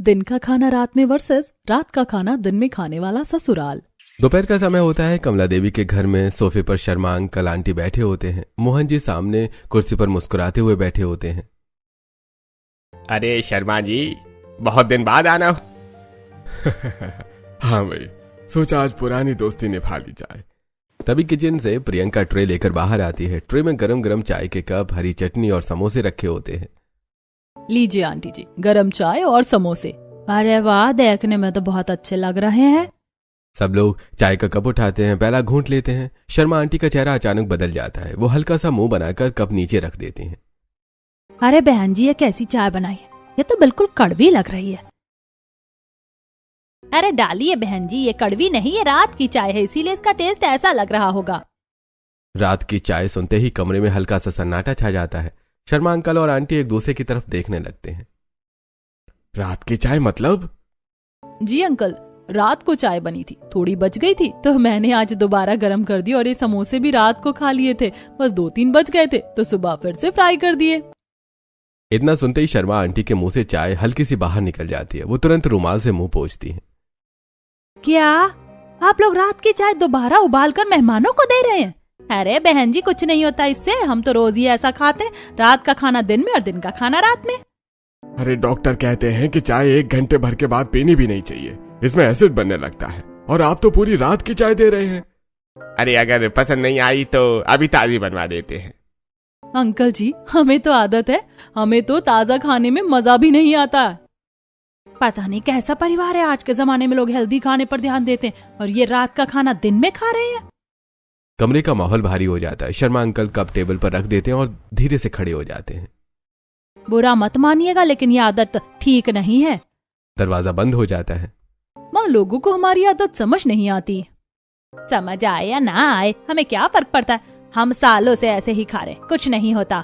दिन का खाना रात में वर्सेस रात का खाना दिन में खाने वाला ससुराल। दोपहर का समय होता है। कमला देवी के घर में सोफे पर शर्मा अंकल आंटी बैठे होते हैं। मोहन जी सामने कुर्सी पर मुस्कुराते हुए बैठे होते हैं। अरे शर्मा जी, बहुत दिन बाद आना हो। हाँ भाई, सोचा आज पुरानी दोस्ती निभा ली जाए। तभी किचन से प्रियंका ट्रे लेकर बाहर आती है। ट्रे में गरम गरम चाय के कप, हरी चटनी और समोसे रखे होते हैं। लीजिए आंटी जी, गरम चाय और समोसे। अरे वाह, देखने में तो बहुत अच्छे लग रहे हैं। सब लोग चाय का कप उठाते हैं, पहला घूंट लेते हैं। शर्मा आंटी का चेहरा अचानक बदल जाता है। वो हल्का सा मुंह बनाकर कप नीचे रख देती हैं। अरे बहन जी, ये कैसी चाय बनाई है? ये तो बिल्कुल कड़वी लग रही है। अरे डालिए बहन जी, ये कड़वी नहीं, ये रात की चाय है, इसीलिए इसका टेस्ट ऐसा लग रहा होगा। रात की चाय सुनते ही कमरे में हल्का सा सन्नाटा छा जाता है। शर्मा अंकल और आंटी एक दूसरे की तरफ देखने लगते हैं। रात की चाय मतलब? जी अंकल, रात को चाय बनी थी, थोड़ी बच गई थी तो मैंने आज दोबारा गरम कर दी, और ये समोसे भी रात को खा लिए थे, बस 2-3 बच गए थे तो सुबह फिर से फ्राई कर दिए। इतना सुनते ही शर्मा आंटी के मुंह से चाय हल्की सी बाहर निकल जाती है। वो तुरंत रुमाल से मुंह पोंछती हैं। क्या आप लोग रात की चाय दोबारा उबाल कर मेहमानों को दे रहे हैं? अरे बहन जी, कुछ नहीं होता इससे, हम तो रोज ही ऐसा खाते हैं, रात का खाना दिन में और दिन का खाना रात में। अरे डॉक्टर कहते हैं कि चाय 1 घंटे भर के बाद पीनी भी नहीं चाहिए, इसमें एसिड बनने लगता है, और आप तो पूरी रात की चाय दे रहे हैं। अरे अगर पसंद नहीं आई तो अभी ताजी बनवा देते हैं। अंकल जी, हमें तो आदत है, हमें तो ताजा खाने में मजा भी नहीं आता। पता नहीं कैसा परिवार है, आज के जमाने में लोग हेल्दी खाने पर ध्यान देते हैं और ये रात का खाना दिन में खा रहे हैं। कमरे का माहौल भारी हो जाता है। शर्मा अंकल कप टेबल पर रख देते हैं और धीरे से खड़े हो जाते हैं। बुरा मत मानिएगा, लेकिन ये आदत ठीक नहीं है। दरवाजा बंद हो जाता है। माँ, लोगों को हमारी आदत समझ नहीं आती। समझ आए या ना आए, हमें क्या फर्क पड़ता है, हम सालों से ऐसे ही खा रहे, कुछ नहीं होता।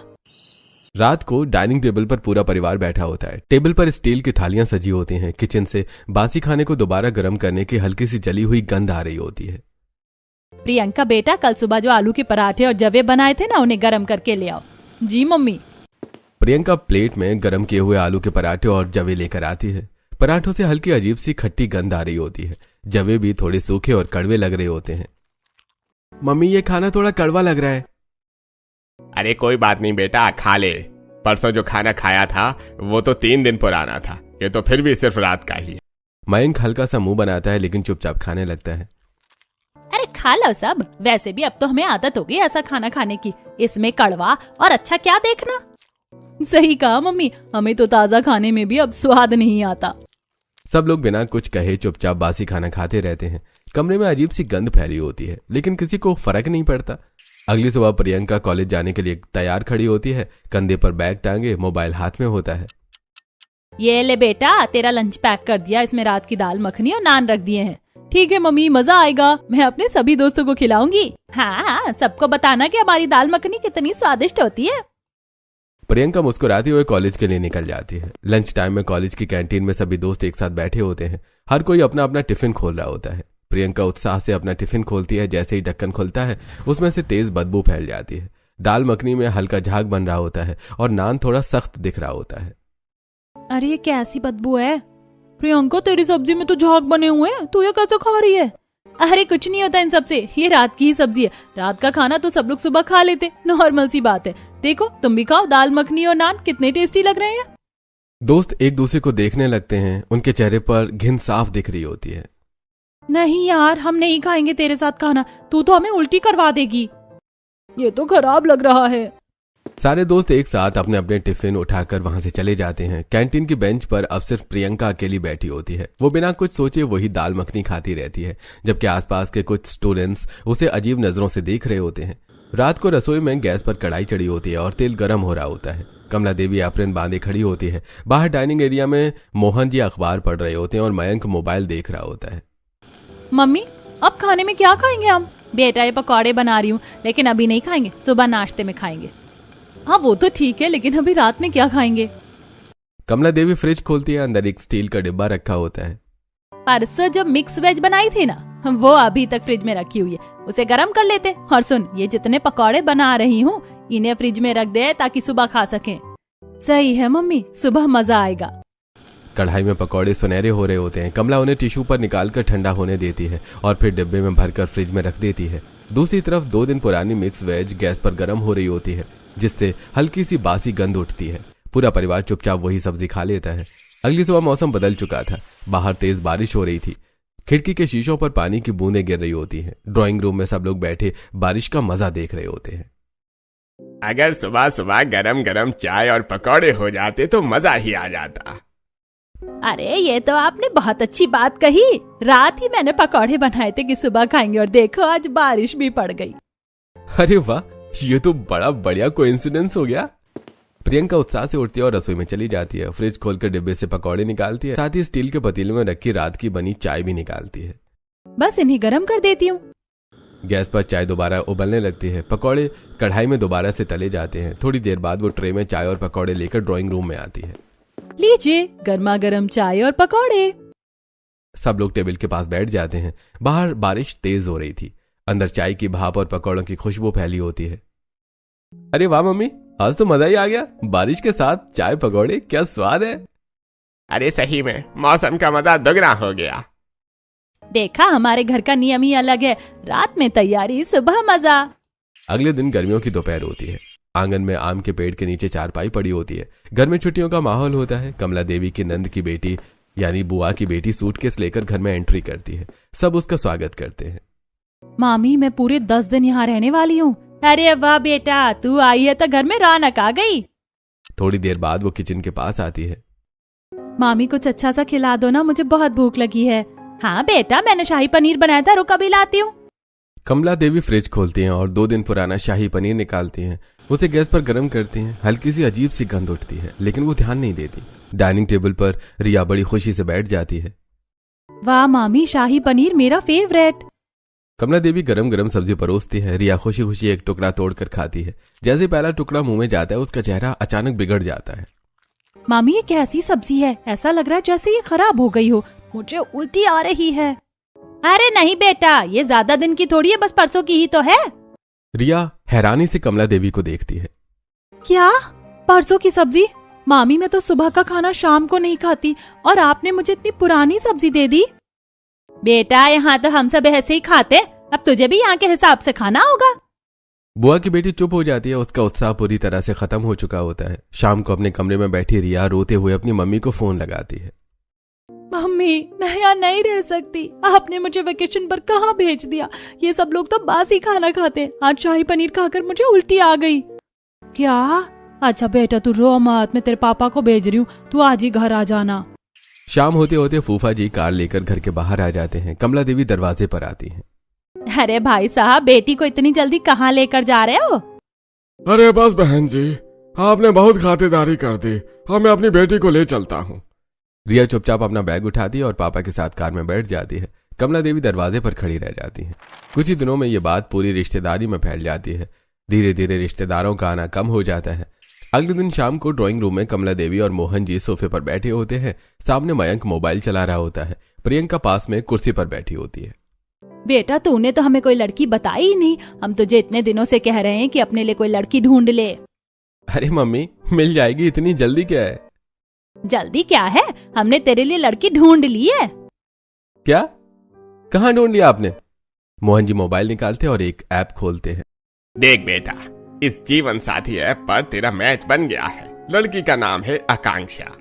रात को डाइनिंग टेबल पर पूरा परिवार बैठा होता है। टेबल पर स्टील की थालियां सजी होती हैं। किचन से बासी खाने को दोबारा गर्म करने की हल्की सी जली हुई गंध आ रही होती है। प्रियंका बेटा, कल सुबह जो आलू के पराठे और जवे बनाए थे ना, उन्हें गर्म करके ले आओ। जी मम्मी। प्रियंका प्लेट में गर्म किए हुए आलू के पराठे और जवे लेकर आती है। पराठों से हल्की अजीब सी खट्टी गंध आ रही होती है। जवे भी थोड़े सूखे और कड़वे लग रहे होते हैं। मम्मी, ये खाना थोड़ा कड़वा लग रहा है। अरे कोई बात नहीं बेटा, खा ले। परसों जो खाना खाया था वो तो 3 दिन पुराना था, ये तो फिर भी सिर्फ रात का ही है। मयंक हल्का सा मुंह बनाता है लेकिन चुपचाप खाने लगता है। अरे खा लो सब, वैसे भी अब तो हमें आदत हो गई ऐसा खाना खाने की, इसमें कड़वा और अच्छा क्या देखना। सही कहा मम्मी, हमें तो ताजा खाने में भी अब स्वाद नहीं आता। सब लोग बिना कुछ कहे चुपचाप बासी खाना खाते रहते हैं। कमरे में अजीब सी गंध फैली होती है, लेकिन किसी को फर्क नहीं पड़ता। अगली सुबह प्रियंका कॉलेज जाने के लिए तैयार खड़ी होती है। कंधे पर बैग टांगे, मोबाइल हाथ में होता है। ये ले बेटा, तेरा लंच पैक कर दिया, इसमें रात की दाल मखनी और नान रख दिए हैं। ठीक है मम्मी, मजा आएगा, मैं अपने सभी दोस्तों को खिलाऊंगी। हाँ, सबको बताना कि हमारी दाल मखनी कितनी स्वादिष्ट होती है। प्रियंका मुस्कुराती हुए कॉलेज के लिए निकल जाती है। लंच टाइम में कॉलेज की कैंटीन में सभी दोस्त एक साथ बैठे होते हैं। हर कोई अपना अपना टिफिन खोल रहा होता है। प्रियंका उत्साह से अपना टिफिन खोलती है। जैसे ही ढक्कन खुलता है उसमें से तेज बदबू फैल जाती है। दाल मखनी में हल्का झाग बन रहा होता है और नान थोड़ा सख्त दिख रहा होता है। अरे ये कैसी बदबू है? प्रियंका, तेरी सब्जी में तो झाग बने हुए हैं, तू ये कैसे खा रही है? अरे कुछ नहीं होता इन सबसे, ये रात की ही सब्जी है, रात का खाना तो सब लोग सुबह खा लेते, नॉर्मल सी बात है। देखो तुम भी खाओ, दाल मखनी और नान कितने टेस्टी लग रहे हैं। दोस्त एक दूसरे को देखने लगते हैं। उनके चेहरे पर घिन साफ दिख रही होती है। नहीं यार, हम नहीं खाएंगे तेरे साथ खाना, तू तो हमें उल्टी करवा देगी। ये तो खराब लग रहा है। सारे दोस्त एक साथ अपने अपने टिफिन उठाकर वहां से चले जाते हैं। कैंटीन की बेंच पर अब सिर्फ प्रियंका अकेली बैठी होती है। वो बिना कुछ सोचे वही दाल मखनी खाती रहती है, जबकि आसपास के कुछ स्टूडेंट्स उसे अजीब नजरों से देख रहे होते हैं। रात को रसोई में गैस पर कढ़ाई चढ़ी होती है और तेल गर्म हो रहा होता है। कमला देवी एप्रन बांधे खड़ी होती है। बाहर डाइनिंग एरिया में मोहन जी अखबार पढ़ रहे होते हैं और मयंक मोबाइल देख रहा होता है। मम्मी, अब खाने में क्या खाएंगे हम? बेटा, ये पकौड़े बना रही हूँ, लेकिन अभी नहीं खाएंगे, सुबह नाश्ते में खाएंगे। हाँ वो तो ठीक है, लेकिन अभी रात में क्या खाएंगे? कमला देवी फ्रिज खोलती है। अंदर एक स्टील का डिब्बा रखा होता है। परसों जब मिक्स वेज बनाई थी ना, वो अभी तक फ्रिज में रखी हुई है, उसे गर्म कर लेते। और सुन, ये जितने पकौड़े बना रही हूँ इन्हें फ्रिज में रख दे ताकि सुबह खा सकें। सही है मम्मी, सुबह मजा आएगा। कढ़ाई में पकौड़े सुनहरे हो रहे होते हैं। कमला उन्हें टिश्यू पर निकालकर ठंडा होने देती है और फिर डिब्बे में भरकर फ्रिज में रख देती है। दूसरी तरफ 2 दिन पुरानी मिक्स वेज गैस पर गर्म हो रही होती है, जिससे हल्की सी बासी गंध उठती है। पूरा परिवार चुपचाप वही सब्जी खा लेता है। अगली सुबह मौसम बदल चुका था। बाहर तेज बारिश हो रही थी। खिड़की के शीशों पर पानी की बूंदें गिर रही होती हैं। ड्राइंग रूम में सब लोग बैठे बारिश का मजा देख रहे होते हैं। अगर सुबह सुबह गरम गरम चाय और पकौड़े हो जाते तो मजा ही आ जाता। अरे ये तो आपने बहुत अच्छी बात कही। रात ही मैंने पकौड़े बनाए थे कि सुबह खाएंगे और देखो आज बारिश भी पड़ गई। अरे वाह, ये तो बड़ा बढ़िया कोइंसिडेंस हो गया। प्रियंका उत्साह से उठती है और रसोई में चली जाती है। फ्रिज खोलकर डिब्बे से पकौड़े निकालती है, साथ ही स्टील के पतीले में रखी रात की बनी चाय भी निकालती है। बस इन्हें गरम कर देती हूँ। गैस पर चाय दोबारा उबलने लगती है। पकौड़े कढ़ाई में दोबारा से तले जाते हैं। थोड़ी देर बाद वो ट्रे में चाय और पकौड़े लेकर ड्राइंग रूम में आती है। लीजिए गर्मा गर्म चाय और पकौड़े। सब लोग टेबल के पास बैठ जाते हैं। बाहर बारिश तेज हो रही थी। अंदर चाय की भाप और पकौड़ों की खुशबू फैली होती है। अरे वाह मम्मी, आज तो मजा ही आ गया। बारिश के साथ चाय पकौड़े, क्या स्वाद है। अरे सही में मौसम का मजा दोगुना हो गया। देखा, हमारे घर का नियम ही अलग है। रात में तैयारी, सुबह मजा। अगले दिन गर्मियों की दोपहर होती है। आंगन में आम के पेड़ के नीचे चारपाई पड़ी होती है। घर में छुट्टियों का माहौल होता है। कमला देवी की नंद की बेटी यानी बुआ की बेटी सूटकेस लेकर घर में एंट्री करती है। सब उसका स्वागत करते हैं। मामी, मैं पूरे 10 दिन यहाँ रहने वाली हूँ। अरे वाह बेटा, तू आई है तो घर में रौनक आ गई। थोड़ी देर बाद वो किचन के पास आती है। मामी कुछ अच्छा सा खिला दो ना, मुझे बहुत भूख लगी है। हाँ बेटा, मैंने शाही पनीर बनाया था, रुक अभी लाती हूँ। कमला देवी फ्रिज खोलती हैं और 2 दिन पुराना शाही पनीर निकालती हैं। उसे गैस पर गर्म करती हैं। हल्की सी अजीब सी गंध उठती है, लेकिन वो ध्यान नहीं देती। डाइनिंग टेबल पर रिया बड़ी खुशी से बैठ जाती है। वाह मामी, शाही पनीर मेरा फेवरेट। कमला देवी गरम गरम सब्जी परोसती है। रिया खुशी खुशी एक टुकड़ा तोड़कर खाती है। जैसे पहला टुकड़ा मुंह में जाता है, उसका चेहरा अचानक बिगड़ जाता है। मामी, ये कैसी सब्जी है? ऐसा लग रहा है जैसे ये खराब हो गई हो। मुझे उल्टी आ रही है। अरे नहीं बेटा, ये ज्यादा दिन की थोड़ी है, बस परसों की ही तो है। रिया हैरानी से कमला देवी को देखती है। क्या? परसों की सब्जी? मामी, मैं तो सुबह का खाना शाम को नहीं खाती और आपने मुझे इतनी पुरानी सब्जी दे दी। बेटा, यहाँ तो हम सब ऐसे ही खाते, अब तुझे भी यहाँ के हिसाब से खाना होगा। बुआ की बेटी चुप हो जाती है। उसका उत्साह पूरी तरह से खत्म हो चुका होता है। शाम को अपने कमरे में बैठी रिया रोते हुए अपनी मम्मी को फोन लगाती है। मम्मी, मैं यहाँ नहीं रह सकती। आपने मुझे वेकेशन पर कहाँ भेज दिया? ये सब लोग तो बासी खाना खाते। आज शाही पनीर खाकर मुझे उल्टी आ गई। क्या? अच्छा बेटा, तू रो मत, मैं तेरे पापा को भेज रही हूँ, तू आज ही घर आ जाना। शाम होते होते फूफा जी कार लेकर घर के बाहर आ जाते हैं। कमला देवी दरवाजे पर आती हैं। अरे भाई साहब, बेटी को इतनी जल्दी कहाँ लेकर जा रहे हो? अरे बस बहन जी, आपने बहुत खातिरदारी कर दी। हाँ, मैं अपनी बेटी को ले चलता हूँ। रिया चुपचाप अपना बैग उठाती है और पापा के साथ कार में बैठ जाती है। कमला देवी दरवाजे पर खड़ी रह जाती है। कुछ ही दिनों में ये बात पूरी रिश्तेदारी में फैल जाती है। धीरे धीरे रिश्तेदारों का आना कम हो जाता है। अगले दिन शाम को ड्राइंग रूम में कमला देवी और मोहन जी सोफे पर बैठे होते हैं। सामने मयंक मोबाइल चला रहा होता है। प्रियंका पास में कुर्सी पर बैठी होती है। बेटा, तूने तो हमें कोई लड़की बताई ही नहीं। हम तुझे इतने दिनों से कह रहे हैं कि अपने लिए कोई लड़की ढूंढ ले। अरे मम्मी, मिल जाएगी, इतनी जल्दी क्या है? जल्दी क्या है, हमने तेरे लिए लड़की ढूंढ ली है। क्या? कहाँ ढूंढ लिया आपने? मोहन जी मोबाइल निकालते और एक ऐप खोलते हैं। देख बेटा, इस जीवन साथी ऐप पर तेरा मैच बन गया है। लड़की का नाम है आकांक्षा।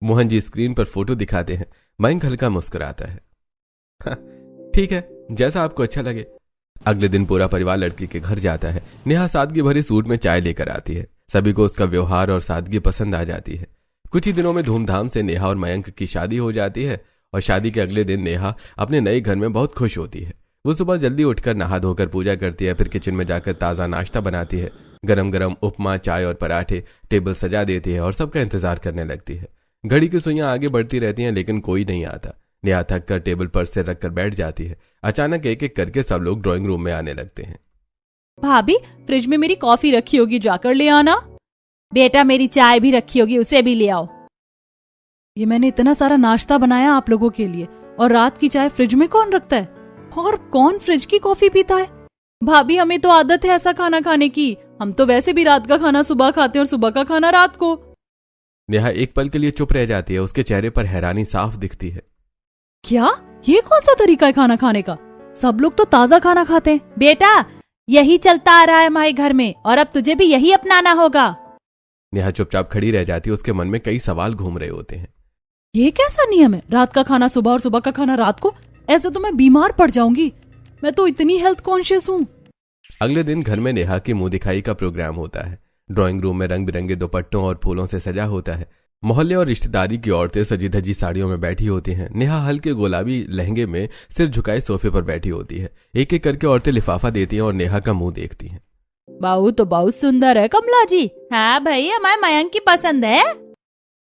मोहन जी स्क्रीन पर फोटो दिखाते हैं। मयंक हल्का मुस्कुराता है। ठीक है, जैसा आपको अच्छा लगे। अगले दिन पूरा परिवार लड़की के घर जाता है। नेहा सादगी भरी सूट में चाय लेकर आती है। सभी को उसका व्यवहार और सादगी पसंद आ जाती है। कुछ ही दिनों में धूमधाम से नेहा और मयंक की शादी हो जाती है और शादी के अगले दिन नेहा अपने नए घर में बहुत खुश होती है। वो सुबह जल्दी उठकर नहा धोकर पूजा करती है। फिर किचन में जाकर ताज़ा नाश्ता बनाती है। गरम गरम उपमा, चाय और पराठे टेबल सजा देती है और सबका इंतजार करने लगती है। घड़ी की सुइयां आगे बढ़ती रहती हैं, लेकिन कोई नहीं आता। नेहा थक कर टेबल पर सिर रखकर बैठ जाती है। अचानक एक एक करके सब लोग ड्राइंग रूम में आने लगते हैं। भाभी, फ्रिज में मेरी कॉफी रखी होगी, जाकर ले आना। बेटा, मेरी चाय भी रखी होगी, उसे भी ले आओ। ये मैंने इतना सारा नाश्ता बनाया आप लोगों के लिए, और रात की चाय फ्रिज में कौन रखता है? और कौन फ्रिज की कॉफी पीता है? भाभी, हमें तो आदत है ऐसा खाना खाने की। हम तो वैसे भी रात का खाना सुबह खाते हैं और सुबह का खाना रात को। नेहा एक पल के लिए चुप रह जाती है। उसके चेहरे पर हैरानी साफ दिखती है। क्या? ये कौन सा तरीका है खाना खाने का? सब लोग तो ताजा खाना खाते हैं। बेटा, यही चलता आ रहा है हमारे घर में और अब तुझे भी यही अपनाना होगा। नेहा चुपचाप खड़ी रह जाती है। उसके मन में कई सवाल घूम रहे होते हैं। ये कैसा नियम है? रात का खाना सुबह और सुबह का खाना रात को? ऐसे तो मैं बीमार पड़ जाऊंगी। मैं तो इतनी हेल्थ कॉन्शियस हूँ। अगले दिन घर में नेहा की मुंह दिखाई का प्रोग्राम होता है। ड्राइंग रूम में रंग बिरंगे दुपट्टों और फूलों से सजा होता है। मोहल्ले और रिश्तेदारी की औरतें सजी धजी साड़ियों में बैठी होती हैं। नेहा हल्के गुलाबी लहंगे में सिर झुकाए सोफे पर बैठी होती है। एक एक करके औरतें लिफाफा देती हैं और नेहा का मुंह देखती हैं। बाऊ तो बहुत सुंदर है कमला जी। हाँ भाई, हमारे मयंक की पसंद है।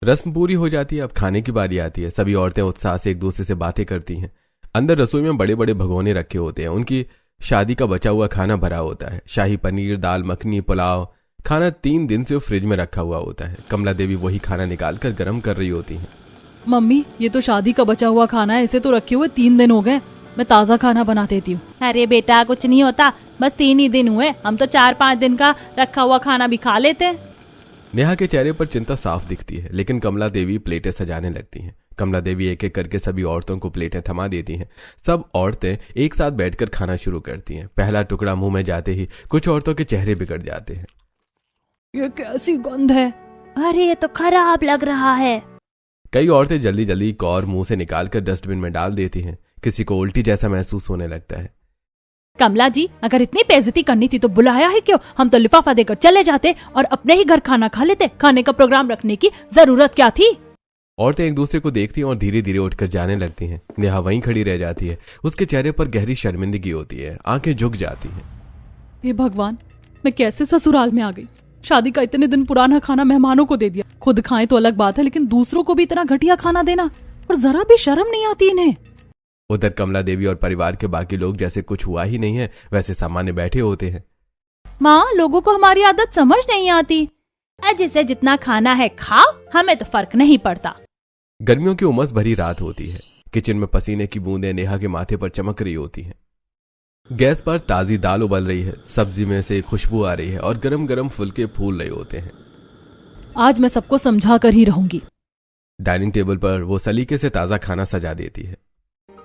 रस्म पूरी हो जाती है। अब खाने की बारी आती है। सभी औरतें उत्साह से एक दूसरे से बातें करती हैं। अंदर रसोई में बड़े बड़े भगोने रखे होते हैं। उनकी शादी का बचा हुआ खाना भरा होता है। शाही पनीर, दाल मखनी, पुलाव। खाना 3 दिन से फ्रिज में रखा हुआ होता है। कमला देवी वही खाना निकालकर गर्म कर रही होती हैं। मम्मी, ये तो शादी का बचा हुआ खाना है। इसे तो रखे हुए 3 दिन हो गए। मैं ताजा खाना बना देती हूँ। अरे बेटा, कुछ नहीं होता, बस 3 ही दिन हुए। हम तो 4-5 दिन का रखा हुआ खाना भी खा लेते हैं। नेहा के चेहरे पर चिंता साफ दिखती है, लेकिन कमला देवी प्लेटें सजाने लगती हैं। कमला देवी एक एक करके सभी औरतों को प्लेटें थमा देती हैं। सब औरतें एक साथ बैठकर खाना शुरू करती हैं। पहला टुकड़ा मुंह में जाते ही कुछ औरतों के चेहरे बिगड़ जाते हैं। ये कैसी गंध है? अरे ये तो खराब लग रहा है। कई औरतें जल्दी जल्दी कौर मुंह से निकालकर डस्टबिन में डाल देती हैं। किसी को उल्टी जैसा महसूस होने लगता है। कमला जी, अगर इतनी बेइज्जती करनी थी तो बुलाया ही क्यों? हम तो लिफाफा देकर चले जाते और अपने ही घर खाना खा लेते। खाने का प्रोग्राम रखने की जरूरत क्या थी? औरतें एक दूसरे को देखती हैं और धीरे धीरे उठकर जाने लगती हैं। नेहा वहीं खड़ी रह जाती है। उसके चेहरे पर गहरी शर्मिंदगी होती है। आंखें झुक जाती हैं। हे भगवान, मैं कैसे ससुराल में आ गई? शादी का इतने दिन पुराना खाना मेहमानों को दे दिया। खुद खाएं तो अलग बात है, लेकिन दूसरों को भी इतना घटिया खाना देना, और जरा भी शर्म नहीं आती इन्हें। उधर कमला देवी और परिवार के बाकी लोग जैसे कुछ हुआ ही नहीं है वैसे सामान्य बैठे होते हैं। माँ, लोगों को हमारी आदत समझ नहीं आती। जिसे जितना खाना है खाओ, हमें तो फर्क नहीं पड़ता। गर्मियों की उमस भरी रात होती है। किचन में पसीने की बूंदें नेहा के माथे पर चमक रही होती हैं। गैस पर ताजी दाल उबल रही है। सब्जी में से खुशबू आ रही है और गरम गरम फुलके फूल रहे होते हैं। आज मैं सबको समझा कर ही रहूंगी। डाइनिंग टेबल पर वो सलीके से ताजा खाना सजा देती है।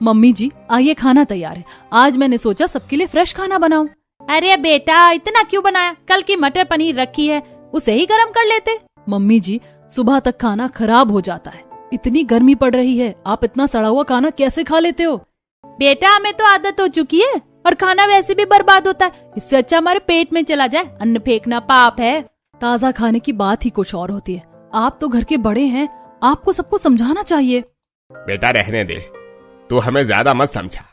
मम्मी जी, आइए, खाना तैयार है। आज मैंने सोचा सबके लिए फ्रेश खाना बनाऊं। अरे बेटा, इतना क्यों बनाया? कल की मटर पनीर रखी है, उसे ही गरम कर लेते। मम्मी जी, सुबह तक खाना खराब हो जाता है। इतनी गर्मी पड़ रही है, आप इतना सड़ा हुआ खाना कैसे खा लेते हो? बेटा, हमें तो आदत हो चुकी है और खाना वैसे भी बर्बाद होता है। इससे अच्छा हमारे पेट में चला जाए। अन्न फेंकना पाप है। ताजा खाने की बात ही कुछ और होती है। आप तो घर के बड़े हैं, आपको सबको समझाना चाहिए। बेटा रहने दे, तू हमें ज्यादा मत समझा।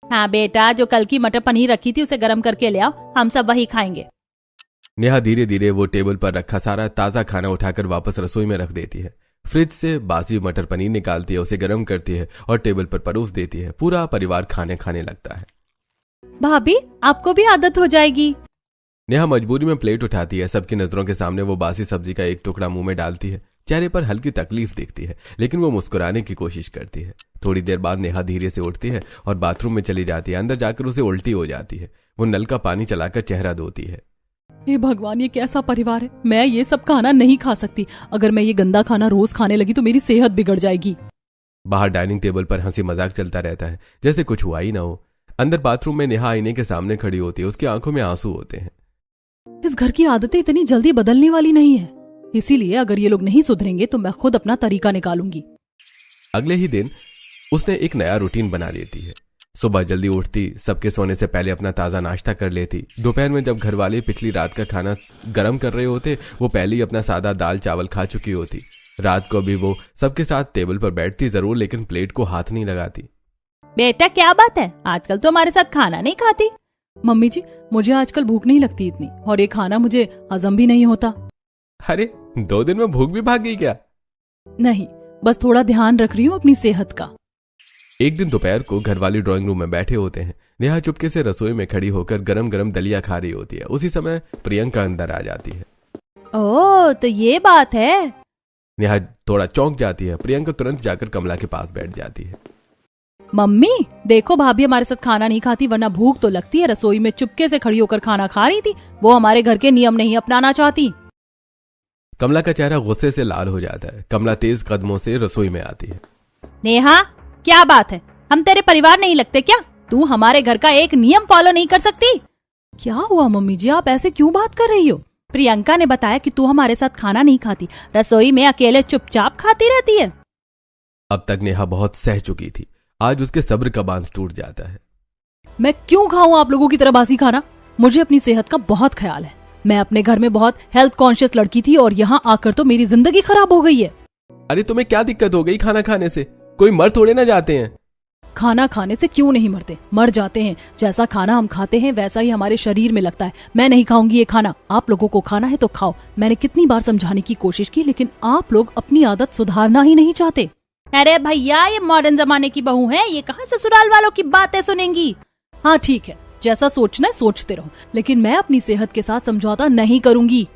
हाँ बेटा, जो कल की मटर पनीर रखी थी उसे गरम करके ले आओ, हम सब वही खाएंगे। नेहा धीरे धीरे वो टेबल पर रखा सारा ताजा खाना उठाकर वापस रसोई में रख देती है। फ्रिज से बासी मटर पनीर निकालती है, उसे गर्म करती है और टेबल पर परोस देती है। पूरा परिवार खाने लगता है। भाभी, आपको भी आदत हो जाएगी। नेहा मजबूरी में प्लेट उठाती है। सबकी नजरों के सामने वो बासी सब्जी का एक टुकड़ा मुंह में डालती है। चेहरे पर हल्की तकलीफ दिखती है, लेकिन वो मुस्कुराने की कोशिश करती है। थोड़ी देर बाद नेहा धीरे से उठती है और बाथरूम में चली जाती है। अंदर जाकर उसे उल्टी हो जाती है। वो नल का पानी चलाकर चेहरा धोती है। हे भगवान, ये कैसा परिवार है? मैं ये सब खाना नहीं खा सकती। अगर मैं ये गंदा खाना रोज खाने लगी तो मेरी सेहत बिगड़ जाएगी। बाहर डाइनिंग टेबल पर हंसी मजाक चलता रहता है, जैसे कुछ हुआ ही ना हो। अंदर बाथरूम में नेहा आईने के सामने खड़ी होती है। उसकी आंखों में आंसू होते हैं। इस घर की आदतें इतनी जल्दी बदलने वाली नहीं है, इसीलिए अगर ये लोग नहीं सुधरेंगे तो मैं खुद अपना तरीका निकालूंगी। अगले ही दिन उसने एक नया रूटीन बना लेती है। सुबह जल्दी उठती, सबके सोने से पहले अपना ताजा नाश्ता कर लेती। दोपहर में जब घर वाले पिछली रात का खाना गर्म कर रहे होते, वो पहले ही अपना सादा दाल चावल खा चुकी होती। रात को भी वो सबके साथ टेबल पर बैठती जरूर, लेकिन प्लेट को हाथ नहीं लगाती। बेटा, क्या बात है? आजकल तो हमारे साथ खाना नहीं खाती। मम्मी जी, मुझे आजकल भूख नहीं लगती इतनी, और ये खाना मुझे हजम भी नहीं होता। अरे 2 दिन में भूख भी भाग गई क्या? नहीं, बस थोड़ा ध्यान रख रही हूँ अपनी सेहत का। एक दिन दोपहर को घर वाली ड्राइंग रूम में बैठे होते हैं। नेहा चुपके से रसोई में खड़ी होकर गरम गरम दलिया खा रही होती है। उसी समय प्रियंका अंदर आ जाती है। ओह, तो ये बात है। नेहा थोड़ा चौंक जाती है। प्रियंका तुरंत जाकर कमला के पास बैठ जाती है। मम्मी, देखो, भाभी हमारे साथ खाना नहीं खाती, वरना भूख तो लगती है। रसोई में चुपके से खड़ी होकर खाना खा रही थी। वो हमारे घर के नियम नहीं अपनाना चाहती। कमला का चेहरा गुस्से से लाल हो जाता है। कमला तेज कदमों से रसोई में आती है। नेहा, क्या बात है? हम तेरे परिवार नहीं लगते क्या? तू हमारे घर का एक नियम फॉलो नहीं कर सकती? क्या हुआ मम्मी जी, आप ऐसे क्यों बात कर रही हो? प्रियंका ने बताया कि तू हमारे साथ खाना नहीं खाती, रसोई में अकेले चुपचाप खाती रहती है। अब तक नेहा बहुत सह चुकी थी, आज उसके सब्र का बांध टूट जाता है। मैं क्यों खाऊं आप लोगों की तरह बासी खाना? मुझे अपनी सेहत का बहुत ख्याल है। मैं अपने घर में बहुत हेल्थ कॉन्शियस लड़की थी और यहाँ आकर तो मेरी जिंदगी खराब हो गई है। अरे तुम्हें क्या दिक्कत हो गई खाना खाने से? कोई मर थोड़े ना जाते हैं। खाना खाने से क्यों नहीं मरते, मर जाते हैं। जैसा खाना हम खाते हैं वैसा ही हमारे शरीर में लगता है। मैं नहीं खाऊंगी ये खाना। आप लोगों को खाना है तो खाओ। मैंने कितनी बार समझाने की कोशिश की, लेकिन आप लोग अपनी आदत सुधारना ही नहीं चाहते। अरे भैया, ये मॉडर्न जमाने की बहू है, ये कहाँ ससुराल वालों की बातें सुनेंगी। हाँ ठीक है, जैसा सोचना है सोचते रहो, लेकिन मैं अपनी सेहत के साथ समझौता नहीं करूंगी।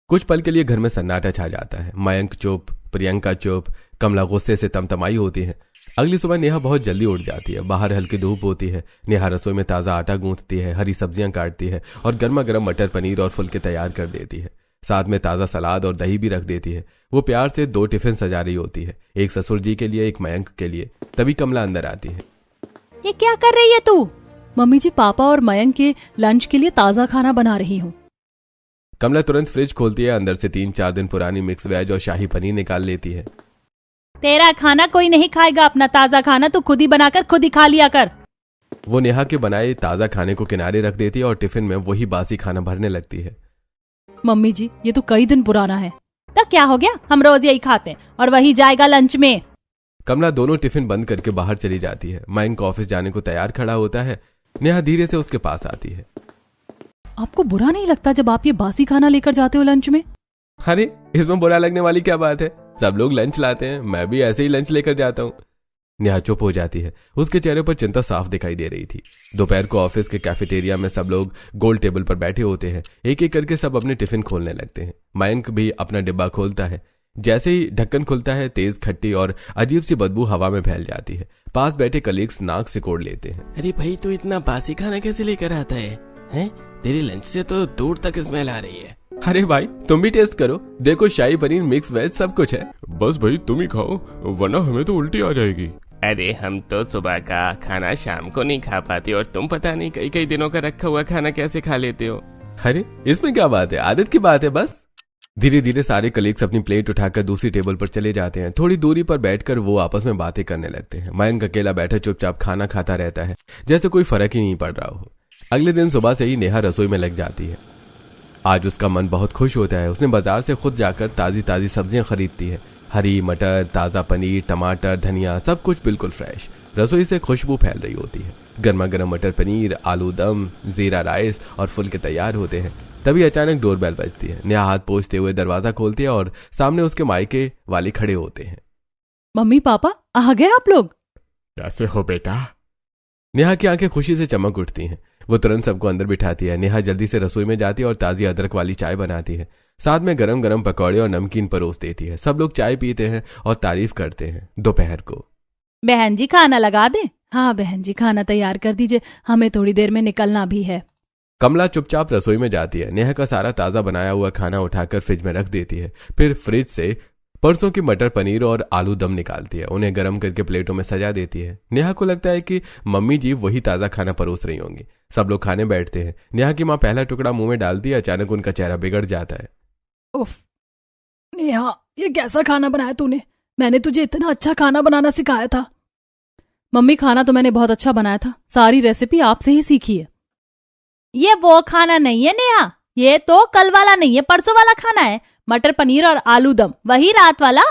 कुछ पल के लिए घर में सन्नाटा छा जाता है। मयंक चुप, प्रियंका चुप, कमला गुस्से से तमतमाई होती है। अगली सुबह नेहा बहुत जल्दी उठ जाती है। बाहर हल्की धूप होती है। नेहा रसोई में ताज़ा आटा गूंथती है, हरी सब्जियां काटती है और गर्मा गर्म मटर पनीर और फुलके तैयार कर देती है। साथ में ताज़ा सलाद और दही भी रख देती है। वो प्यार से 2 टिफिन सजा रही होती है, एक ससुर जी के लिए, एक मयंक के लिए। तभी कमला अंदर आती है। ये क्या कर रही है तू? मम्मी जी, पापा और मयंक के लंच के लिए ताज़ा खाना बना रही हूँ। कमला तुरंत फ्रिज खोलती है, अंदर से 3-4 दिन पुरानी मिक्स वेज और शाही पनीर निकाल लेती है। तेरा खाना कोई नहीं खाएगा, अपना ताज़ा खाना तू खुद ही बनाकर खुद ही खा लिया कर। वो नेहा के बनाए ताज़ा खाने को किनारे रख देती है और टिफिन में वही बासी खाना भरने लगती है। मम्मी जी, ये तो कई दिन पुराना है। तो क्या हो गया, हम रोज यही खाते हैं और वही जाएगा लंच में। कमला दोनों टिफिन बंद करके बाहर चली जाती है। मयंक ऑफिस जाने को तैयार खड़ा होता है। नेहा धीरे से उसके पास आती है। आपको बुरा नहीं लगता जब आप ये बासी खाना लेकर जाते हो लंच में? अरे इसमें बुरा लगने वाली क्या बात है? सब लोग लंच लाते हैं, मैं भी ऐसे ही लंच लेकर जाता हूँ। नेहा चुप हो जाती है। उसके चेहरे पर चिंता साफ दिखाई दे रही थी। दोपहर को ऑफिस के कैफेटेरिया में सब लोग गोल टेबल पर बैठे होते हैं। एक एक करके सब अपने टिफिन खोलने लगते हैं। मयंक भी अपना डिब्बा खोलता है। जैसे ही ढक्कन खुलता है, तेज खट्टी और अजीब सी बदबू हवा में फैल जाती है। पास बैठे कलीग्स नाक सिकोड़ लेते हैं। अरे भाई, तू इतना बासी खाना कैसे लेकर आता है? हैं? तेरे लंच से तो दूर तक स्मेल आ रही है। अरे भाई, तुम भी टेस्ट करो, देखो शाही पनीर, मिक्स वेज सब कुछ है। बस भाई तुम ही खाओ, वरना हमें तो उल्टी आ जाएगी। अरे हम तो सुबह का खाना शाम को नहीं खा पाते और तुम पता नहीं कई कई दिनों का रखा हुआ खाना कैसे खा लेते हो। अरे इसमें क्या बात है, आदत की बात है बस। धीरे धीरे सारे कलीग्स अपनी प्लेट उठाकर दूसरी टेबल पर चले जाते हैं। थोड़ी दूरी पर बैठकर वो आपस में बातें करने लगते हैं। मयंक अकेला बैठा चुपचाप खाना खाता रहता है, जैसे कोई फर्क ही नहीं पड़ रहा हो। अगले दिन सुबह से ही नेहा रसोई में लग जाती है। आज उसका मन बहुत खुश होता है। उसने बाजार से खुद जाकर ताज़ी ताज़ी सब्जियां खरीदती है। हरी मटर, ताज़ा पनीर, टमाटर, धनिया, सब कुछ बिल्कुल फ्रेश। रसोई से खुशबू फैल रही होती है। गर्मा गर्म मटर पनीर, आलू दम, जीरा राइस और फुलके तैयार होते हैं। तभी अचानक डोरबेल बजती है। नेहा हाथ पोंछते हुए दरवाजा खोलती है और सामने उसके मायके वाले खड़े होते हैं। मम्मी पापा, आ गए आप लोग? कैसे हो बेटा? नेहा की आंखें खुशी से चमक उठती हैं। वो तुरंत सबको अंदर बिठाती है। नेहा जल्दी से रसोई में जाती है और ताज़ी अदरक वाली चाय बनाती है। साथ में गरम गरम पकौड़े और नमकीन परोस देती है। सब लोग चाय पीते हैं और तारीफ करते हैं। दोपहर को बहन जी खाना लगा दे। हाँ बहन जी, खाना तैयार कर दीजिए, हमें थोड़ी देर में निकलना भी है। कमला चुपचाप रसोई में जाती है। नेहा का सारा ताज़ा बनाया हुआ खाना उठाकर फ्रिज में रख देती है। फिर फ्रिज से परसों की मटर पनीर और आलू दम निकालती है। उन्हें गर्म करके प्लेटों में सजा देती है। नेहा को लगता है कि मम्मी जी वही ताज़ा खाना परोस रही होंगी। सब लोग खाने बैठते हैं। नेहा की माँ पहला टुकड़ा मुंह में डालती है। अचानक उनका चेहरा बिगड़ जाता है। उफ, नेहा ये कैसा खाना बनाया तूने? मैंने तुझे इतना अच्छा खाना बनाना सिखाया था। मम्मी, खाना तो मैंने बहुत अच्छा बनाया था, सारी रेसिपी आपसे ही सीखी है। ये वो खाना नहीं है नेहा, ये तो कल वाला नहीं है, परसों वाला खाना है। मटर पनीर और आलू दम, वही रात वाला।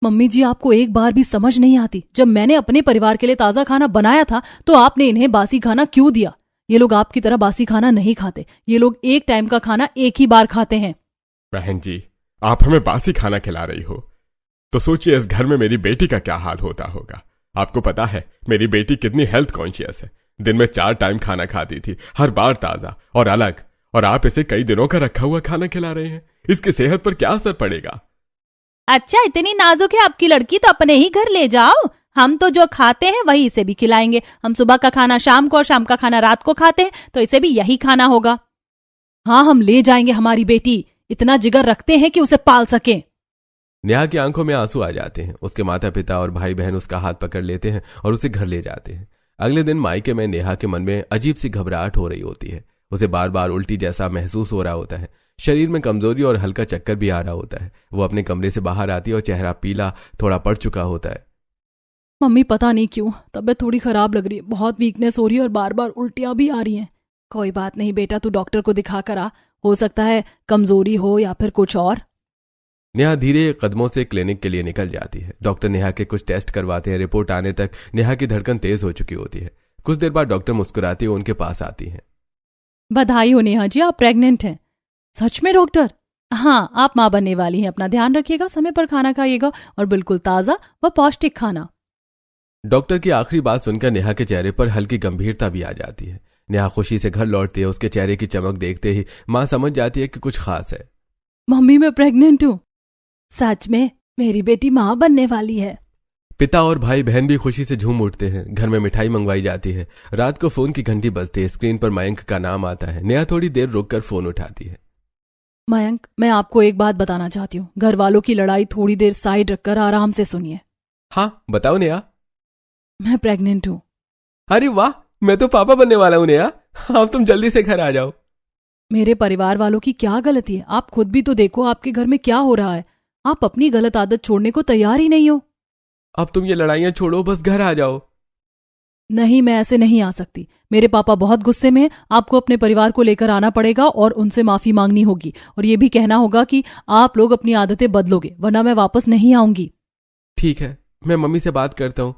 मम्मी जी, आपको एक बार भी समझ नहीं आती? जब मैंने अपने परिवार के लिए ताज़ा खाना बनाया था तो आपने इन्हें बासी खाना क्यों दिया? ये लोग आपकी तरह बासी खाना नहीं खाते। ये लोग एक टाइम का खाना एक ही बार खाते हैं। बहन जी, आप हमें बासी खाना खिला रही हो तो सोचिए इस घर में मेरी बेटी का क्या हाल होता होगा। आपको पता है मेरी बेटी कितनी हेल्थ कॉन्शियस है। दिन में 4 टाइम खाना खाती थी, हर बार ताज़ा और अलग, और आप इसे कई दिनों का रखा हुआ खाना खिला रहे हैं। इसकी सेहत पर क्या असर पड़ेगा? अच्छा, इतनी नाजुक है आपकी लड़की तो अपने ही घर ले जाओ। हम तो जो खाते हैं वही इसे भी खिलाएंगे। हम सुबह का खाना शाम को और शाम का खाना रात को खाते हैं, तो इसे भी यही खाना होगा। हाँ, हम ले जाएंगे हमारी बेटी। इतना जिगर रखते हैं कि उसे पाल सकें। नेहा की आंखों में आंसू आ जाते हैं। उसके माता पिता और भाई बहन उसका हाथ पकड़ लेते हैं और उसे घर ले जाते हैं। अगले दिन मायके में नेहा के मन में अजीब सी घबराहट हो रही होती है। उसे बार बार उल्टी जैसा महसूस हो रहा होता है। शरीर में कमजोरी और हल्का चक्कर भी आ रहा होता है। वो अपने कमरे से बाहर आती है और चेहरा पीला थोड़ा पड़ चुका होता है। मम्मी पता नहीं क्यों तबीयत थोड़ी खराब लग रही है, बहुत वीकनेस हो रही है और बार बार उल्टियां भी आ रही हैं। कोई बात नहीं बेटा, तू डॉक्टर को दिखा कर आ, हो सकता है कमजोरी हो या फिर कुछ और। नेहा धीरे कदमों से क्लिनिक के लिए निकल जाती है। डॉक्टर नेहा के कुछ टेस्ट करवाते हैं। रिपोर्ट आने तक नेहा की धड़कन तेज हो चुकी होती है। कुछ देर बाद डॉक्टर मुस्कुराती हुई उनके पास आती है। बधाई हो नेहा जी, आप प्रेग्नेंट हैं। सच में डॉक्टर? हाँ, आप माँ बनने वाली हैं। अपना ध्यान रखिएगा, समय पर खाना खाइएगा और बिल्कुल ताज़ा व पौष्टिक खाना। डॉक्टर की आखिरी बात सुनकर नेहा के चेहरे पर हल्की गंभीरता भी आ जाती है। नेहा खुशी से घर लौटती है। उसके चेहरे की चमक देखते ही माँ समझ जाती है कि कुछ खास है। मम्मी मैं प्रेग्नेंट हूँ। सच में? मेरी बेटी माँ बनने वाली है। पिता और भाई बहन भी खुशी से झूम उठते हैं। घर में मिठाई मंगवाई जाती है। रात को फोन की घंटी बजती है। स्क्रीन पर मयंक का नाम आता है। नेहा थोड़ी देर रुककर फोन उठाती है। मयंक, मैं आपको एक बात बताना चाहती हूँ। घर वालों की लड़ाई थोड़ी देर साइड रखकर आराम से सुनिए। हाँ बताओ नेहा। मैं प्रेग्नेंट हूँ। अरे वाह, मैं तो पापा बनने वाला हूँ नेहा। अब तुम जल्दी से घर आ जाओ। मेरे परिवार वालों की क्या गलती है? आप खुद भी तो देखो आपके घर में क्या हो रहा है। आप अपनी गलत आदत छोड़ने को तैयार ही नहीं हो। अब तुम ये लड़ाइयां छोड़ो, बस घर आ जाओ। नहीं, मैं ऐसे नहीं आ सकती। मेरे पापा बहुत गुस्से में हैं। आपको अपने परिवार को लेकर आना पड़ेगा और उनसे माफी मांगनी होगी और ये भी कहना होगा कि आप लोग अपनी आदतें बदलोगे, वरना मैं वापस नहीं आऊंगी। ठीक है, मैं मम्मी से बात करता हूँ।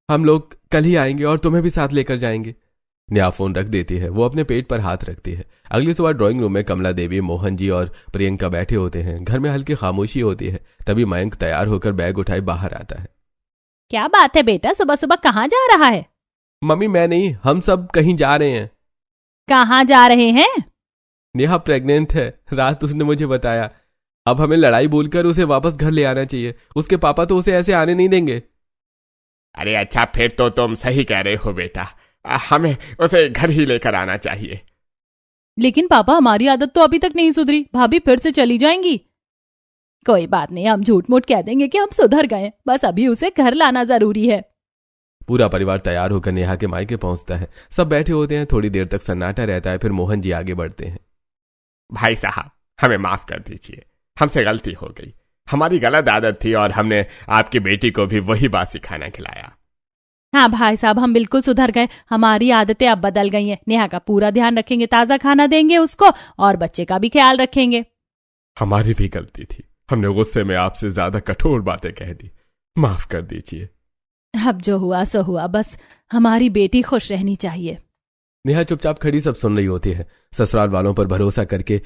हम लोग कल ही आएंगे और तुम्हें भी साथ लेकर जाएंगे। नेहा फोन रख देती है। वो अपने पेट पर हाथ रखती है। अगली सुबह ड्राइंग रूम में कमला देवी, मोहन जी और प्रियंका बैठे होते हैं। घर में हल्की खामोशी होती है। तभी मयंक तैयार होकर बैग उठाए बाहर आता है। क्या बात है बेटा, सुबह सुबह कहाँ जा रहा है? मम्मी मैं नहीं, हम सब कहीं जा रहे हैं। कहाँ जा रहे हैं? नेहा प्रेग्नेंट है, रात उसने मुझे बताया। अब हमें लड़ाई बोलकर उसे वापस घर ले आना चाहिए। उसके पापा तो उसे ऐसे आने नहीं देंगे। अरे अच्छा, फिर तो तुम सही कह रहे हो बेटा। हमें उसे घर ही लेकर आना चाहिए। लेकिन पापा, हमारी आदत तो अभी तक नहीं सुधरी। भाभी फिर से चली जाएंगी। कोई बात नहीं, हम झूठ मूठ कह देंगे कि हम सुधर गए, बस अभी उसे घर लाना जरूरी है। पूरा परिवार तैयार होकर नेहा के मायके पहुंचता है। सब बैठे होते हैं। थोड़ी देर तक सन्नाटा रहता है। फिर मोहन जी आगे बढ़ते हैं। भाई साहब, हमें माफ कर दीजिए, हमसे गलती हो गई। हमारी गलत आदत थी और हमने आपकी बेटी को भी वही बासी खाना खिलाया। हाँ भाई साहब, हम बिल्कुल सुधर गए। हमारी आदतें अब बदल गई हैं। नेहा का पूरा ध्यान रखेंगे, ताज़ा खाना देंगे उसको और बच्चे का भी ख्याल रखेंगे। हमारी भी गलती थी, हमने गुस्से में आपसे ज्यादा कठोर बातें कह दी, माफ कर दीजिए। अब जो हुआ सो हुआ, बस हमारी बेटी खुश रहनी चाहिए। नेहा चुपचाप खड़ी सब सुन रही होती है। ससुराल वालों पर भरोसा करके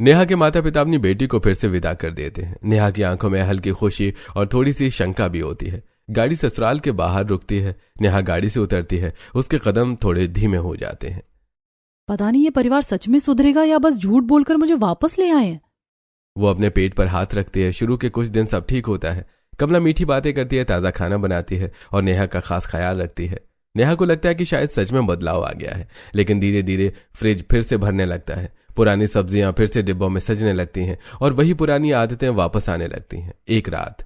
नेहा के माता पिता अपनी बेटी को फिर से विदा कर देते हैं। नेहा की आंखों में हल्की खुशी और थोड़ी सी शंका भी होती है। गाड़ी ससुराल के बाहर रुकती है। नेहा गाड़ी से उतरती है। उसके कदम थोड़े धीमे हो जाते हैं। पता नहीं ये परिवार सच में सुधरेगा या बस झूठ बोलकर मुझे वापस ले आए हैं। वो अपने पेट पर हाथ रखती है। शुरू के कुछ दिन सब ठीक होता है। कमला मीठी बातें करती है, ताज़ा खाना बनाती है और नेहा का खास ख्याल रखती है। नेहा को लगता है कि शायद सच में बदलाव आ गया है। लेकिन धीरे धीरे फ्रिज फिर से भरने लगता है। पुरानी सब्जियां फिर से डिब्बों में सजने लगती हैं और वही पुरानी आदतें वापस आने लगती हैं। एक रात,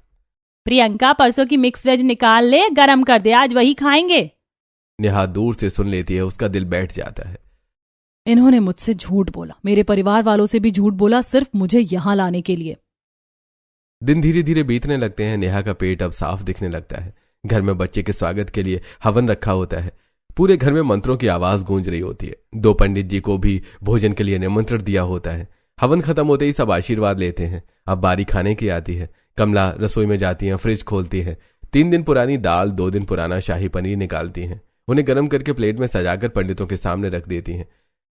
प्रियंका, परसों की मिक्स वेज निकाल ले, गरम कर दे, आज वही खाएंगे। नेहा दूर से सुन लेती है। उसका दिल बैठ जाता है। इन्होंने मुझसे झूठ बोला, मेरे परिवार वालों से भी झूठ बोला, सिर्फ मुझे यहाँ लाने के लिए। दिन धीरे धीरे बीतने लगते हैं। नेहा का पेट अब साफ दिखने लगता है। घर में बच्चे के स्वागत के लिए हवन रखा होता है। पूरे घर में मंत्रों की आवाज गूंज रही होती है। 2 पंडित जी को भी भोजन के लिए निमंत्रण दिया होता है। हवन खत्म होते ही सब आशीर्वाद लेते हैं। अब बारी खाने की आती है। कमला रसोई में जाती है, फ्रिज खोलती है। 3 दिन पुरानी दाल, 2 दिन पुराना शाही पनीर निकालती हैं। उन्हें गर्म करके प्लेट में सजाकर पंडितों के सामने रख देती हैं।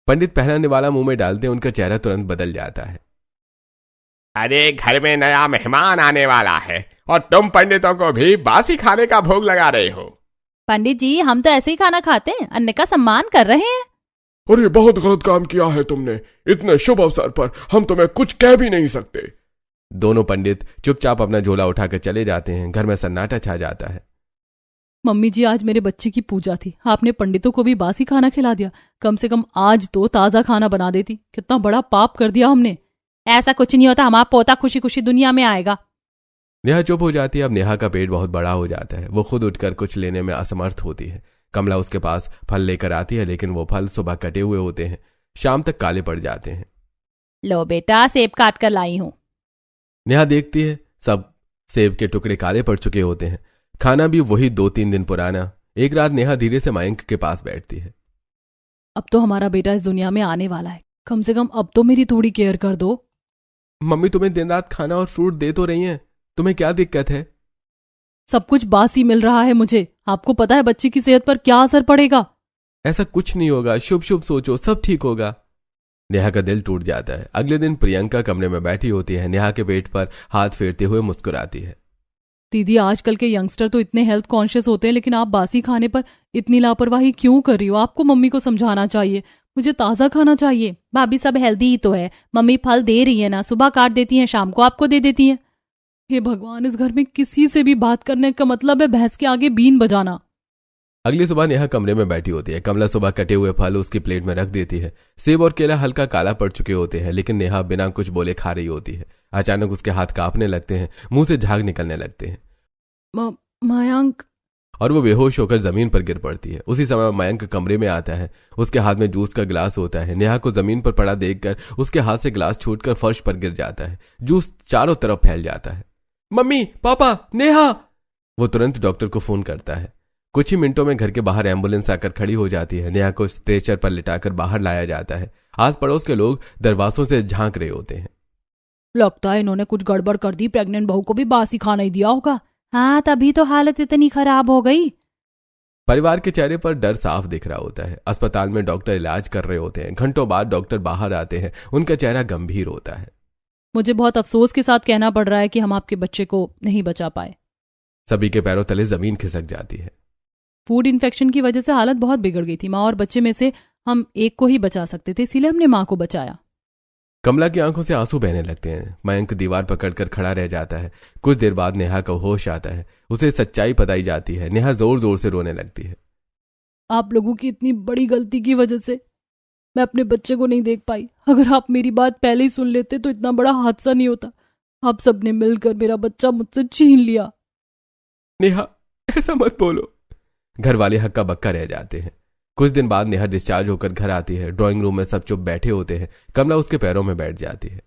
पंडित पहला निवाला मुंह में डालते हैं। उनका चेहरा तुरंत बदल जाता है। अरे घर में नया मेहमान आने वाला है और तुम पंडितों को भी बासी खाने का भोग लगा रहे हो। पंडित जी, हम तो ऐसे ही खाना खाते हैं, अन्न का सम्मान कर रहे हैं। और ये बहुत गलत काम किया है तुमने। इतने शुभ अवसर पर हम तुम्हें कुछ कह भी नहीं सकते। दोनों पंडित चुपचाप अपना झोला उठाकर चले जाते हैं। घर में सन्नाटा छा जाता है। मम्मी जी, आज मेरे बच्चे की पूजा थी, आपने पंडितों को भी बासी खाना खिला दिया। कम से कम आज तो ताज़ा खाना बना देती। कितना बड़ा पाप कर दिया हमने। ऐसा कुछ नहीं होता, हमारा पोता खुशी खुशी दुनिया में आएगा। नेहा चुप हो जाती है। अब नेहा का पेट बहुत बड़ा हो जाता है। वो खुद उठकर कुछ लेने में असमर्थ होती है। कमला उसके पास फल लेकर आती है, लेकिन वो फल सुबह कटे हुए होते हैं, शाम तक काले पड़ जाते हैं। लो बेटा, सेब काट कर लाई हूं। नेहा देखती है, सब सेब के टुकड़े काले पड़ चुके होते हैं। खाना भी वही 2-3 दिन पुराना। एक रात नेहा धीरे से मयंक के पास बैठती है। अब तो हमारा बेटा इस दुनिया में आने वाला है, कम से कम अब तो मेरी थोड़ी केयर कर दो। मम्मी तुम्हें दिन रात खाना और फ्रूट दे तो रही हैं, तुम्हें क्या दिक्कत है? सब कुछ बासी मिल रहा है मुझे। आपको पता है बच्ची की सेहत पर क्या असर पड़ेगा? ऐसा कुछ नहीं होगा, शुभ शुभ सोचो, सब ठीक होगा। नेहा का दिल टूट जाता है। अगले दिन प्रियंका कमरे में बैठी होती है, नेहा के पेट पर हाथ फेरते हुए मुस्कुराती है। दीदी, आजकल के यंगस्टर तो इतने हेल्थ कॉन्शियस होते हैं, लेकिन आप बासी खाने पर इतनी लापरवाही क्यों कर रही हो? आपको मम्मी को समझाना चाहिए, मुझे ताज़ा खाना चाहिए। भाभी सब हेल्दी ही तो है, मम्मी फल दे रही है ना, सुबह काट देती हैं, शाम को आपको दे देती हैं। हे भगवान, इस घर में किसी से भी बात करने का मतलब है भैंस के आगे बीन बजाना। अगली सुबह नेहा कमरे में बैठी होती है। कमला सुबह कटे हुए फल उसकी प्लेट में रख देती है। सेब और केला हल्का काला पड़ चुके होते हैं, लेकिन नेहा बिना कुछ बोले खा रही होती है। अचानक उसके हाथ कांपने लगते हैं, मुंह से झाग निकलने लगते हैं। मयंक। और वो बेहोश होकर जमीन पर गिर पड़ती है। उसी समय मयंक कमरे में आता है। उसके हाथ में जूस का गिलास होता है। नेहा को जमीन पर पड़ा देखकर उसके हाथ से गिलास छूटकर फर्श पर गिर जाता है। जूस चारों तरफ फैल जाता है। मम्मी, पापा, नेहा! वो तुरंत डॉक्टर को फोन करता है। कुछ ही मिनटों में घर के बाहर एम्बुलेंस आकर खड़ी हो जाती है। नेहा को स्ट्रेचर पर लिटाकर बाहर लाया जाता है। आस पड़ोस के लोग दरवाजों से झांक रहे होते हैं। लगता है इन्होंने कुछ गड़बड़ कर दी, प्रेग्नेंट बहू को भी बासी खाना ही दिया होगा। हाँ, तभी तो हालत इतनी खराब हो गई। परिवार के चेहरे पर डर साफ दिख रहा होता है। अस्पताल में डॉक्टर इलाज कर रहे होते हैं। घंटों बाद डॉक्टर बाहर आते हैं। उनका चेहरा गंभीर होता है। मुझे बहुत अफसोस के साथ कहना पड़ रहा है कि हम आपके बच्चे को नहीं बचा पाए। सभी के पैरों तले जमीन खिसक जाती है। फूड इन्फेक्शन की वजह से हालत बहुत बिगड़ गई थी। माँ और बच्चे में से हम एक को ही बचा सकते थे, इसीलिए हमने माँ को बचाया। कमला की आंखों से आंसू बहने लगते हैं। मयंक दीवार पकड़कर खड़ा रह जाता है। कुछ देर बाद नेहा को होश आता है। उसे सच्चाई बताई जाती है। नेहा जोर जोर से रोने लगती है। आप लोगों की इतनी बड़ी गलती की वजह से मैं अपने बच्चे को नहीं देख पाई। अगर आप मेरी बात पहले ही सुन लेते तो इतना बड़ा हादसा नहीं होता। आप सबने मिलकर मेरा बच्चा मुझसे छीन लिया। नेहा, ऐसा मत बोलो। घर वाले हक्का बक्का रह जाते हैं। कुछ दिन बाद नेहा डिस्चार्ज होकर घर आती है। ड्राइंग रूम में सब चुप बैठे होते हैं। कमला उसके पैरों में बैठ जाती है।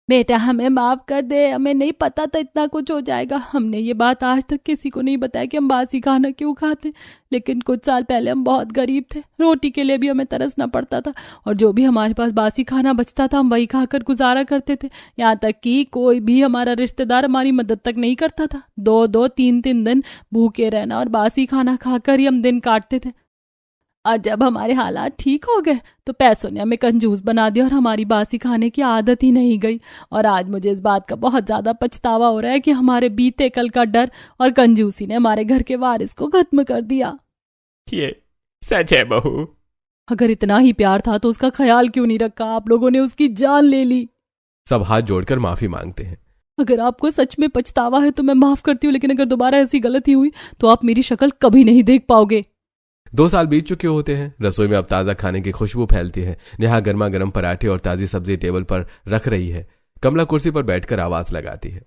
बेटा, हमें माफ कर दे, हमें नहीं पता था इतना कुछ हो जाएगा। हमने ये बात आज तक किसी को नहीं बताया कि हम बासी खाना क्यों खाते, लेकिन कुछ साल पहले हम बहुत गरीब थे। रोटी के लिए भी हमें तरसना पड़ता था, और जो भी हमारे पास बासी खाना बचता था हम वही खाकर गुजारा करते थे। यहाँ तक कि कोई भी हमारा रिश्तेदार हमारी मदद तक नहीं करता था। 2-2, 3-3 दिन भूखे रहना और बासी खाना खाकर ही हम दिन काटते थे। और जब हमारे हालात ठीक हो गए तो पैसों ने हमें कंजूस बना दिया और हमारी बासी खाने की आदत ही नहीं गई। और आज मुझे इस बात का बहुत ज्यादा पछतावा हो रहा है कि हमारे बीते कल का डर और कंजूसी ने हमारे घर के वारिस को खत्म कर दिया। ये सच है बहू। अगर इतना ही प्यार था तो उसका ख्याल क्यों नहीं रखा? आप लोगों ने उसकी जान ले ली। सब हाथ जोड़कर माफी मांगते हैं। अगर आपको सच में पछतावा है तो मैं माफ करती हूँ, लेकिन अगर दोबारा ऐसी गलती हुई तो आप मेरी शक्ल कभी नहीं देख पाओगे। 2 साल बीत चुके होते हैं। रसोई में अब ताज़ा खाने की खुशबू फैलती है। नेहा गर्मा गर्म पराठे और ताज़ी सब्जी टेबल पर रख रही है। कमला कुर्सी पर बैठकर आवाज लगाती है,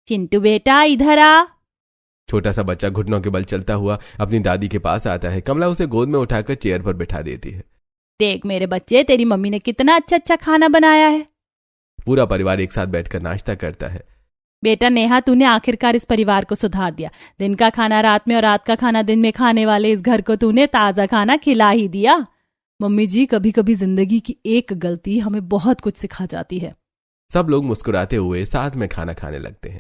चिंटू बेटा इधर आ। छोटा सा बच्चा घुटनों के बल चलता हुआ अपनी दादी के पास आता है। कमला उसे गोद में उठाकर चेयर पर बिठा देती है। देख मेरे बच्चे, तेरी मम्मी ने कितना अच्छा अच्छा खाना बनाया है। पूरा परिवार एक साथ बैठकर नाश्ता करता है। बेटा नेहा, तूने आखिरकार इस परिवार को सुधार दिया। दिन का खाना रात में और रात का खाना दिन में खाने वाले इस घर को तूने ताजा खाना खिला ही दिया। मम्मी जी, कभी कभी जिंदगी की एक गलती हमें बहुत कुछ सिखा जाती है। सब लोग मुस्कुराते हुए साथ में खाना खाने लगते हैं।